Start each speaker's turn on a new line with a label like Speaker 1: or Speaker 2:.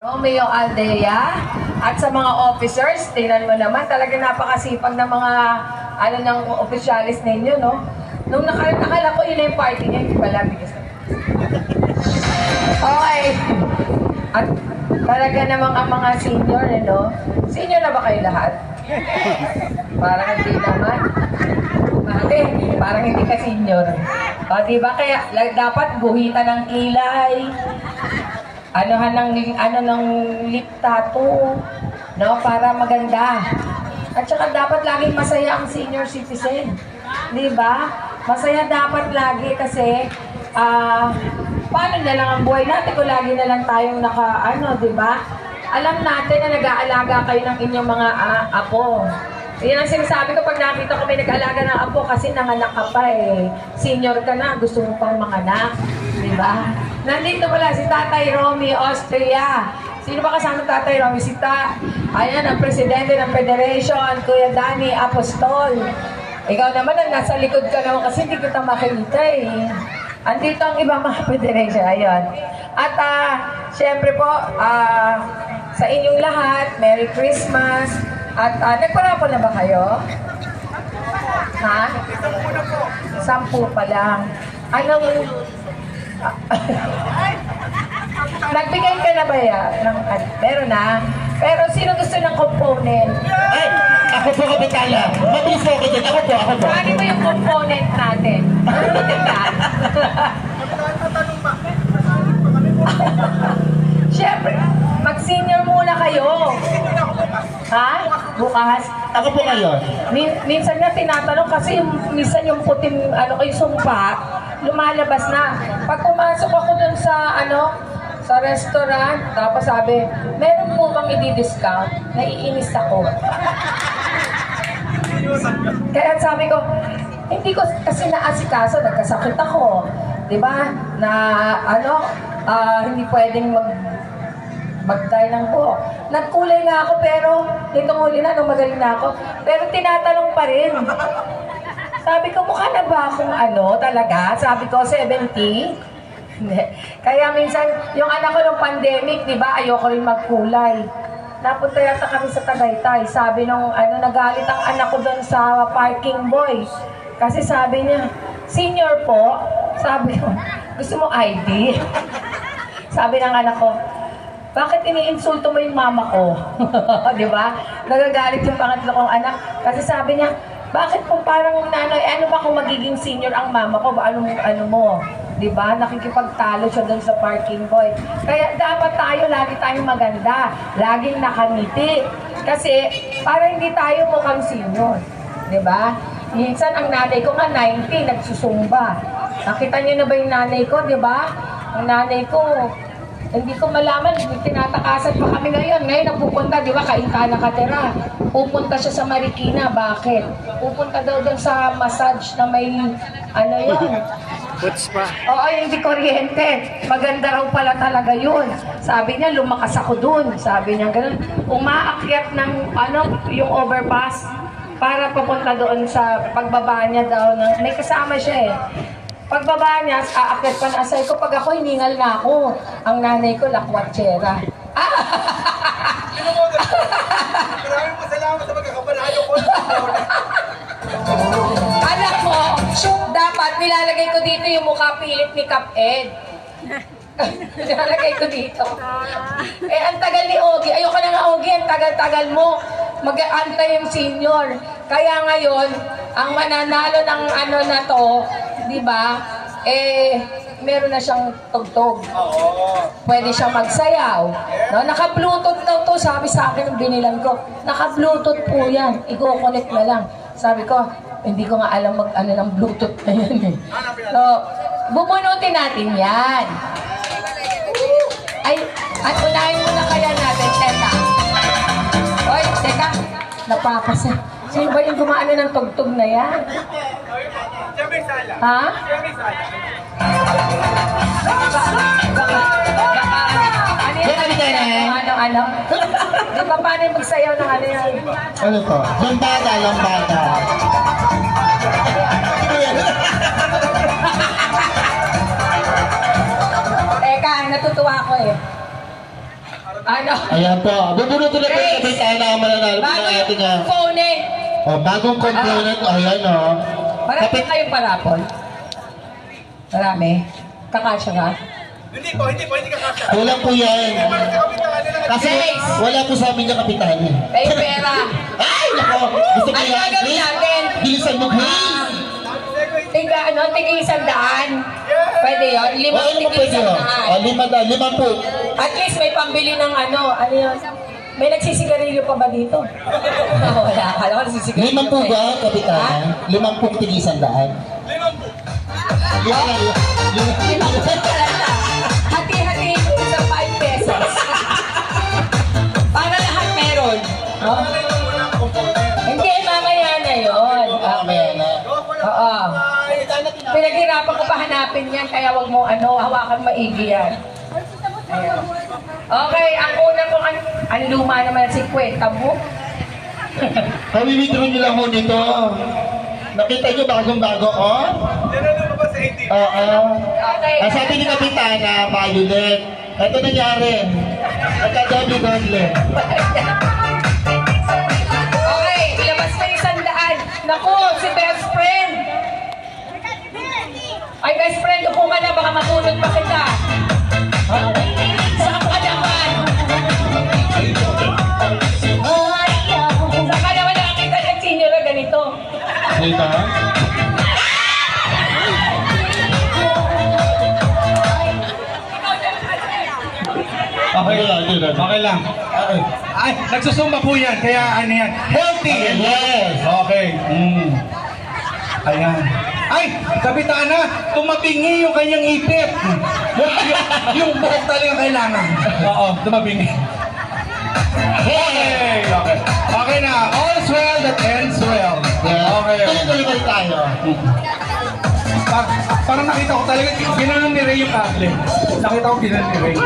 Speaker 1: Romeo Aldea at sa mga officers, tingnan mo naman, talagang napakasipag ng mga ng opisyalis ninyo, no? Nung nakala ko yun yung party niya, hindi pala bigas. Okay. At talaga namang ang mga senior, no? Senior na ba kayo lahat? Parang hindi naman. Bakit? Parang hindi ka senior. O, diba? Kaya dapat guhitan ng kilay. Ng lip tattoo, no, para maganda. At saka dapat laging masaya ang senior citizen. 'Di ba? Masaya dapat lagi kasi paano na lang ang buhay natin kung lagi na lang tayong 'di ba? Alam natin na nag-aalaga kayo ng inyong mga apo. Yan ang sinasabi ko pag nakita ko may nag-aalaga ng apo kasi nanganak ka pa eh. Senior ka na, gusto mo pang manganak. 'Di ba? Nandito pala si Tatay Romy Austria. Sino ba kasama Tatay Romy? Ayan, ang presidente ng Federation, Kuya Danny Apostol. Ikaw naman, nasa likod ka naman kasi hindi kita makikita eh. Andito ang ibang mga federation. Ayun. At syempre po, sa inyong lahat, Merry Christmas. At nagparapol na ba kayo? Ha? 10 pa lang. Nagbigay ka na ba yan? Meron na. Pero sino gusto ng component?
Speaker 2: Ay! Ako po, Kapitala. Mabilis po ako dyan. Ako po.
Speaker 1: Ano ba yung component natin? Siyempre, mag-senior muna kayo. Ha? Bukas?
Speaker 2: Ako po ngayon.
Speaker 1: Minsan nga tinatanong kasi minsan yung puting yung sumpa, lumalabas na. Pag pumasok ako dun sa sa restaurant, tapos sabi, meron po bang i-discount? Naiinis ako. Kaya sabi ko, hindi ko kasi naasikaso, nagkasakit ako. 'Di ba? Na hindi pwedeng mag-dye ng buhok. Nagkulay na ako pero nitong huli na, nung magaling na ako. Pero tinatanong pa rin. Sabi ko, mukha na ba akong talaga? Sabi ko, 70? Hindi. Kaya minsan, yung anak ko nung pandemic, di ba, ayoko rin magkulay. Napunta yata kami sa Tagaytay. Sabi nung, nagalit ang anak ko doon sa parking boy. Kasi sabi niya, senior po, sabi ko, gusto mo ID? Sabi ng anak ko, bakit iniinsulto mo yung mama ko? Di ba? Nagagalit yung pangatlo kong anak. Kasi sabi niya, bakit kung parang nanay, ano ba kung magiging senior ang mama ko? Ano mo? Di ba? Nakikipagtalo siya doon sa parking boy. Kaya dapat lagi tayong maganda. Laging nakangiti. Kasi para hindi tayo mukhang senior. Di ba? Minsan ang nanay ko nga 90, nagsusumba. Nakita niyo na ba yung nanay ko? Di ba? Ang nanay ko, hindi ko malaman, tinatakasan pa kami ngayon. Ngayon napupunta, di ba, Kainta nakatira. Pupunta siya sa Marikina. Bakit? Pupunta daw doon sa massage na may, yun?
Speaker 2: Puts pa.
Speaker 1: Oo, hindi kuryente. Maganda raw pala talaga yun. Sabi niya, lumakas ako dun. Sabi niya, ganun. Umaakyat ng, yung overpass para papunta doon sa pagbaba niya daw. May kasama siya eh. Pagbaba niya, aakyat pa na asay ko. Pag ako, hiningal na ako. Ang nanay ko, lakwatsera.
Speaker 3: Maraming pasalamat sa pagkakapanalo ko.
Speaker 1: Alam mo, dapat nilalagay ko dito yung mukha pilit ni Kap Ed. Nilalagay ko dito. Ang tagal ni Ogie. Ayoko na nga, Ogie. Ang tagal-tagal mo. Mag-aantay yung senior. Kaya ngayon, ang mananalo ng na to, di ba? Meron na siyang tugtog. Pwede siyang magsayaw. No? Naka-Bluetooth daw to, sabi sa akin ng binilan ko. Naka-Bluetooth po yan. I-connect na lang. Sabi ko, hindi ko nga alam ng Bluetooth na yan eh. So, bubunutin natin yan. At unahin muna kaya natin, teka. Oy, teka. Napapasa. Sino ba yung gumaano ng tugtog na yan? Ha? Ano? Di ba paano yung magsayaw ng yan?
Speaker 2: Ano to? Lambada.
Speaker 1: Teka, natutuwa ako eh. Ano?
Speaker 2: Ayan po. Bubunutin na po yung
Speaker 1: Grace.
Speaker 2: kapitana ang mananalo ng
Speaker 1: Bago
Speaker 2: ating
Speaker 1: yung phone eh.
Speaker 2: bagong component. Ayan o.
Speaker 1: Marami kayong parapol. Marami. Kakasya nga.
Speaker 3: Hindi po, hindi ka kasya.
Speaker 2: Kulang po yan.
Speaker 3: Parang sa kapitana na
Speaker 2: Kasi
Speaker 1: Grace.
Speaker 2: wala po sa amin yung kapitana.
Speaker 1: May pera.
Speaker 2: Ay, nako. Gusto ko
Speaker 1: Ano
Speaker 2: yan.
Speaker 1: gagawin natin?
Speaker 2: Bilisan mo, Grace.
Speaker 1: Tiga 100. Pwede yun?
Speaker 2: Oo, ano
Speaker 1: Tiga
Speaker 2: pwede yun?
Speaker 1: 100.
Speaker 2: 5 po.
Speaker 1: At least may pambili ng ano yun? May nagsisigarilyo pa ba dito? Wala. Alam ko nagsisigarilyo
Speaker 2: 5 po
Speaker 1: pa eh.
Speaker 2: ba, kapitana? 5 po tig-100.
Speaker 1: Hati-hati sa 5 pesos. Para lahat meron. Oh? Hindi, mamaya na yun.
Speaker 2: Mamaya na.
Speaker 1: Oo. Pinaghirapan ko pa hanapin yan, kaya wag mo hawakan maigi yan. Ayan. Okay, ang una kong ang luma naman si Kwenta mo.
Speaker 2: Kami-withdraw nyo lang ho nito. Nakita nyo bagong-bago, oh?
Speaker 3: Yan ang lumabas sa 18.
Speaker 2: Oo.
Speaker 1: Okay.
Speaker 2: Ang sabi ni Kapitana, violet. Ito nangyari. Nagka-doble-doble.
Speaker 1: Okay, ilabas na 100. Naku, si best friend. Ay, best friend, upo ka na, baka matulog pa kita. Saan ka naman? Saan ka naman nakakita ng senior na ganito?
Speaker 2: Kita?
Speaker 4: Okay lang, okay lang. Ay, nagsusumba po yan, kaya ano yan, healthy.
Speaker 2: Yes.
Speaker 4: Okay. Ayan. Ay, kapitana, tumabingi yung kanyang ipit. Yung buhok talaga kailangan. Oo, tumabingi. Okay, okay. Okay na, all's well that ends well. Okay.
Speaker 2: Tuloy-tuloy tayo.
Speaker 4: Parang nakita ko talaga, ginanon ni Ray yung kable. Nakita ko ginanon ni Ray.